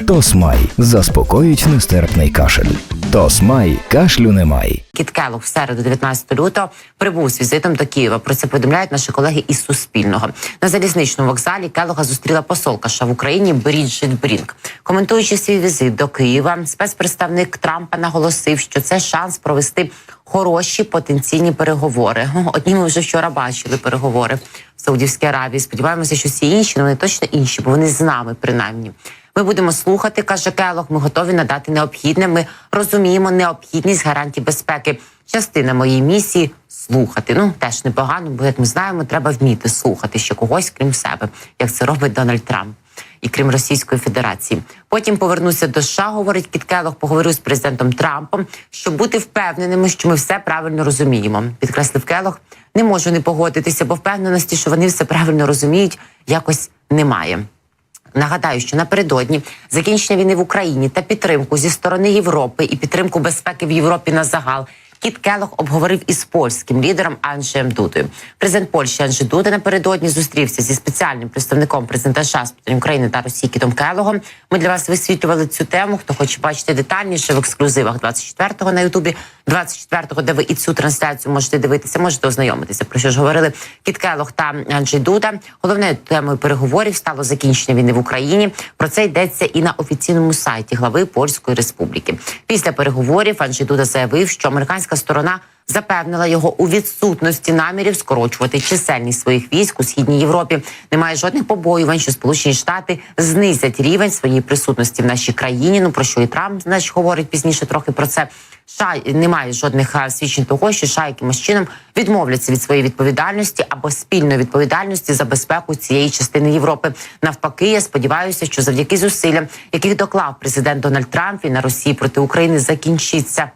Тосмай заспокоїть нестерпний кашель. Тосмай кашлю немає. Кіт Келлог в середу, 19 лютого, прибув з візитом до Києва. Про це повідомляють наші колеги із Суспільного. На залізничному вокзалі Келлога зустріла посолка США в Україні Бріджит Брінк. Коментуючи свій візит до Києва, спецпредставник Трампа наголосив, що це шанс провести хороші потенційні переговори. Одні ми вже вчора бачили переговори в Саудівській Аравії. Сподіваємося, що всі інші, вони точно інші, бо вони з нами принаймні. Ми будемо слухати, каже Келлог, ми готові надати необхідне. Ми розуміємо необхідність гарантій безпеки. Частина моєї місії – слухати. Теж непогано, бо, як ми знаємо, треба вміти слухати ще когось, крім себе, як це робить Дональд Трамп. І крім Російської Федерації. Потім повернуся до США, говорить Кіт Келлог, поговорю з президентом Трампом, щоб бути впевненими, що ми все правильно розуміємо. Підкреслив Келлог, не можу не погодитися, бо впевненості, що вони все правильно розуміють, якось немає. Нагадаю, що напередодні закінчення війни в Україні та підтримку зі сторони Європи і підтримку безпеки в Європі на загал Кіт Келлог обговорив із польським лідером Анджеєм Дудою. Президент Польщі Анджей Дуда напередодні зустрівся зі спеціальним представником президента США з питань України та Росії Кітом Келлогом. Ми для вас висвітлювали цю тему. Хто хоче бачити детальніше в ексклюзивах 24-го на Ютубі, 24-го, де ви і цю трансляцію можете дивитися, можете ознайомитися. Про що ж говорили Кіт Келлог та Анджей Дуда. Головною темою переговорів стало закінчення війни в Україні. Про це йдеться і на офіційному сайті глави Польської Республіки. Після переговорів Анджей Дуда заявив, що американська сторона запевнила його у відсутності намірів скорочувати чисельність своїх військ у Східній Європі. Немає жодних побоювань, що Сполучені Штати знизять рівень своєї присутності в нашій країні. Про що і Трамп, говорить пізніше трохи про це. США немає жодних свідчень того, що США якимось чином відмовляться від своєї відповідальності або спільної відповідальності за безпеку цієї частини Європи. Навпаки, я сподіваюся, що завдяки зусиллям, яких доклав президент Дональд Трамп, війна Росії проти України закінчиться.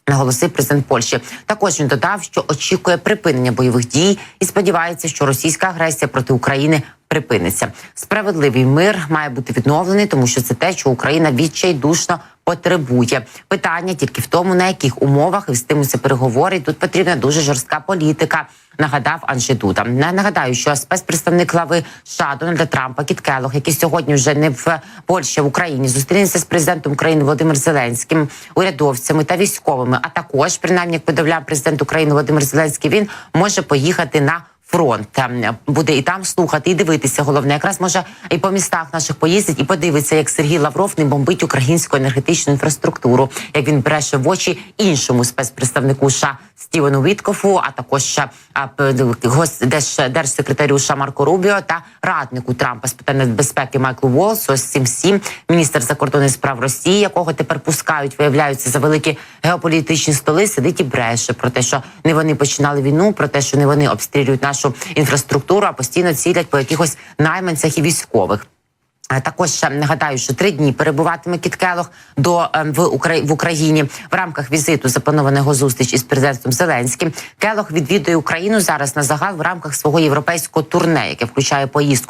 Наголосив президент Польщі. Також він додав, що очікує припинення бойових дій і сподівається, що російська агресія проти України припиниться. Справедливий мир має бути відновлений, тому що це те, що Україна відчайдушно потребує. Питання тільки в тому, на яких умовах і вестимуться переговори. Тут потрібна дуже жорстка політика, нагадав Анджей Дуда. Нагадаю, що спецпредставник глави США Дональда Трампа Кіт Келлог, який сьогодні вже не в Польщі, а в Україні, зустрінеться з президентом України Володимиром Зеленським, урядовцями та військовими. А також, принаймні, як повідомляв президент України Володимир Зеленський, він може поїхати на фронт. Буде і там слухати, і дивитися. Головне, якраз може і по містах наших поїздить, і подивиться, як Сергій Лавров не бомбить українську енергетичну інфраструктуру, як він бреше в очі іншому спецпредставнику США Стівену Віткофу, а також держсекретарю США Марко Рубіо та раднику Трампа з питань безпеки Майклу Волсу. Ось цим всім міністр закордонних справ Росії, якого тепер пускають, виявляються за великі геополітичні столи, сидить і бреше про те, що не вони починали війну, про те, що не вони обстрілюють нашу інфраструктуру, а постійно цілять по якихось найманцях і військових. Також нагадаю, що 3 дні перебуватиме Кіт Келлог в Україні в рамках візиту, запланованого зустріч із президентом Зеленським. Келлог відвідує Україну зараз на загал в рамках свого європейського турне, яке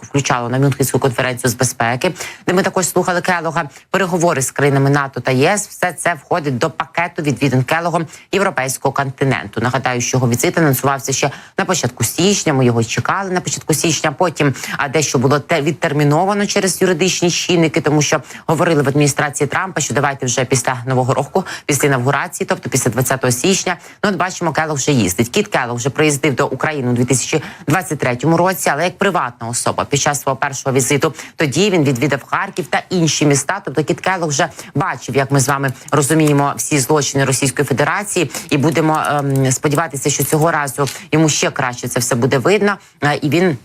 включало на Мюнхенську конференцію з безпеки, де ми також слухали Келлога, переговори з країнами НАТО та ЄС. Все це входить до пакету відвідин Келлогом європейського континенту. Нагадаю, що його візит анонсувався ще на початку січня. Ми його чекали на початку січня. Потім дещо було відтерміновано через юридичні чинники, тому що говорили в адміністрації Трампа, що давайте вже після Нового року, після інавгурації, тобто після 20 січня. От бачимо, Келлог вже їздить. Кіт Келлог вже приїздив до України у 2023 році, але як приватна особа під час свого першого візиту. Тоді він відвідав Харків та інші міста. Тобто Кіт Келлог вже бачив, як ми з вами розуміємо, всі злочини Російської Федерації, і будемо сподіватися, що цього разу йому ще краще це все буде видно, і він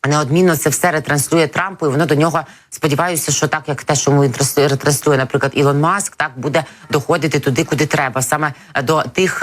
неодмінно це все ретранслює Трампу, і воно до нього, сподіваюся, що так, як те, що ми ретранслює, наприклад, Ілон Маск, так буде доходити туди, куди треба, саме до тих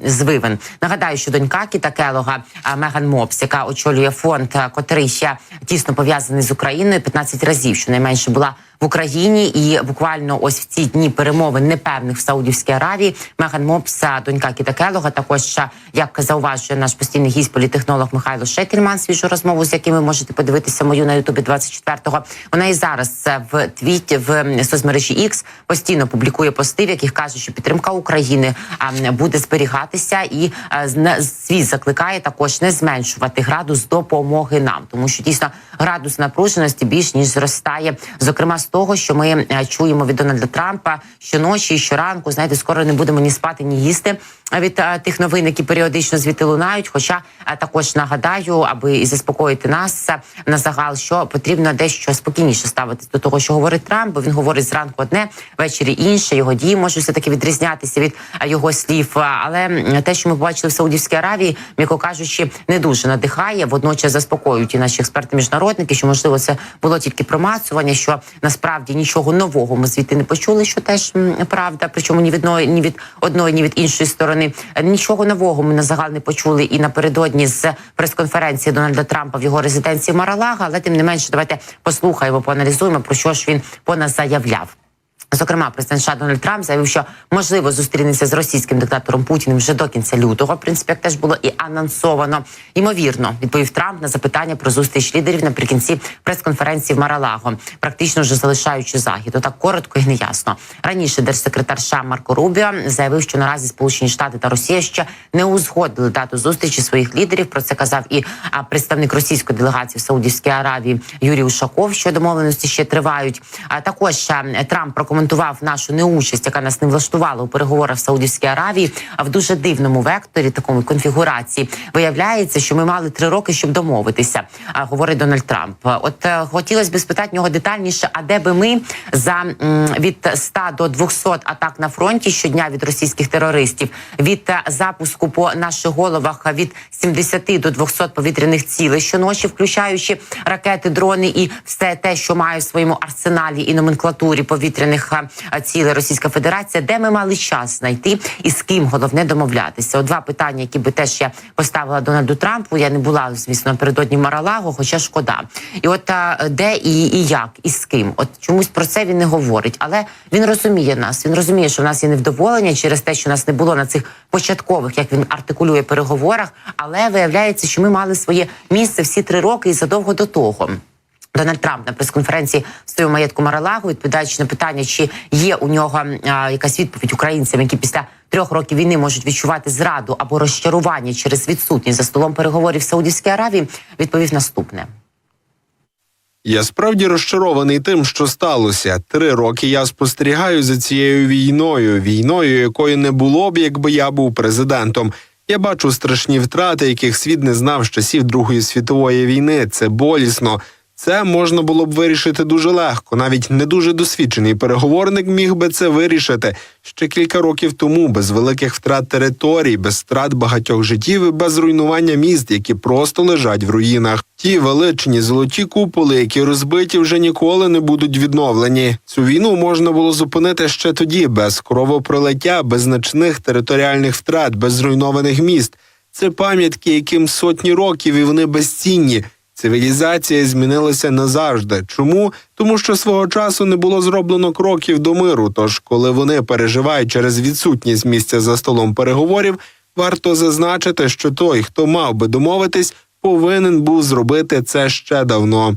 звивин. Нагадаю, що донька Кіта Келлога, Меган Мопс, яка очолює фонд, котрий ще тісно пов'язаний з Україною, 15 разів, щонайменше, була в Україні, і буквально ось в ці дні перемовин непевних в Саудівській Аравії Меган Мопс, донька Кіта Келлога, також, як зауважує наш постійний гість, політтехнолог Михайло Шетельман, свіжу розмову, з яким ви можете подивитися мою на Ютубі 24-го. Вона і зараз в твіті, в соцмережі X постійно публікує пости, в яких каже, що підтримка України буде зберігатися, і світ закликає також не зменшувати градус допомоги нам, тому що дійсно градус напруженості більш ніж зростає, зокрема з того, що ми чуємо від Дональда Трампа щоночі і щоранку. Знаєте, скоро не будемо ні спати, ні їсти від тих новин, які періодично звідти лунають. Хоча також нагадаю, аби і заспокоїти нас на загал, що потрібно дещо спокійніше ставитись до того, що говорить Трамп, бо він говорить зранку одне, ввечері інше, його дії можуть все-таки відрізнятися від його слів. Але те, що ми побачили в Саудівській Аравії, м'яко кажучи, не дуже надихає. Водночас заспокоюють і наші експерти-міжнародники, що, можливо, це було тільки промацування, що насправді нічого нового ми звідти не почули, що теж правда, причому ні від одної, ні від іншої сторони. Нічого нового ми на загал не почули і напередодні з прес-конференції Дональда Трампа в його резиденції Мар-а-Лаго, але тим не менше давайте послухаємо, поаналізуємо, про що ж він поназаявляв. Зокрема, президент США Дональд Трамп заявив, що можливо зустрінеться з російським диктатором Путіним вже до кінця лютого. В принципі, як теж було і анонсовано. Ймовірно, відповів Трамп на запитання про зустріч лідерів наприкінці прес-конференції в Мар-а-Лаго, практично вже залишаючи захід. Отак коротко і неясно. Раніше держсекретар США Марко Рубіо заявив, що наразі Сполучені Штати та Росія ще не узгодили дату зустрічі своїх лідерів. Про це казав і представник російської делегації в Саудівській Аравії Юрій Ушаков, що домовленості ще тривають. Також Трамп прокоментував нашу неучасть, яка нас не влаштувала у переговорах в Саудівській Аравії, а в дуже дивному векторі, такому конфігурації. Виявляється, що ми мали 3 роки, щоб домовитися, говорить Дональд Трамп. От хотілося б спитати нього детальніше, а де би ми від 100 до 200 атак на фронті щодня від російських терористів, від запуску по наших головах від 70 до 200 повітряних цілей щоночі, включаючи ракети, дрони і все те, що має в своєму арсеналі і номенклатурі повітряних цілей Російська Федерація, де ми мали час знайти і з ким, головне, домовлятися. От 2 питання, які би теж я поставила Дональду Трампу. Я не була, звісно, напередодні в Мар-а-Лаго, хоча шкода. І от де і як, і з ким. От чомусь про це він не говорить. Але він розуміє нас. Він розуміє, що в нас є невдоволення через те, що нас не було на цих початкових, як він артикулює, переговорах. Але виявляється, що ми мали своє місце всі 3 роки і задовго до того. Дональд Трамп на прес-конференції в своєму маєтку Мар-а-Лаго, відповідаючи на питання, чи є у нього якась відповідь українцям, які після 3 років війни можуть відчувати зраду або розчарування через відсутність за столом переговорів в Саудівській Аравії, відповів наступне. Я справді розчарований тим, що сталося. 3 роки я спостерігаю за цією війною, якої не було б, якби я був президентом. Я бачу страшні втрати, яких світ не знав з часів Другої світової війни. Це болісно. Це можна було б вирішити дуже легко. Навіть не дуже досвідчений переговорник міг би це вирішити ще кілька років тому, без великих втрат територій, без втрат багатьох життів і без руйнування міст, які просто лежать в руїнах. Ті величні золоті куполи, які розбиті, вже ніколи не будуть відновлені. Цю війну можна було зупинити ще тоді, без кровопролиття, без значних територіальних втрат, без зруйнованих міст. Це пам'ятки, яким сотні років, і вони безцінні. Цивілізація змінилася назавжди. Чому? Тому що свого часу не було зроблено кроків до миру, тож коли вони переживають через відсутність місця за столом переговорів, варто зазначити, що той, хто мав би домовитись, повинен був зробити це ще давно.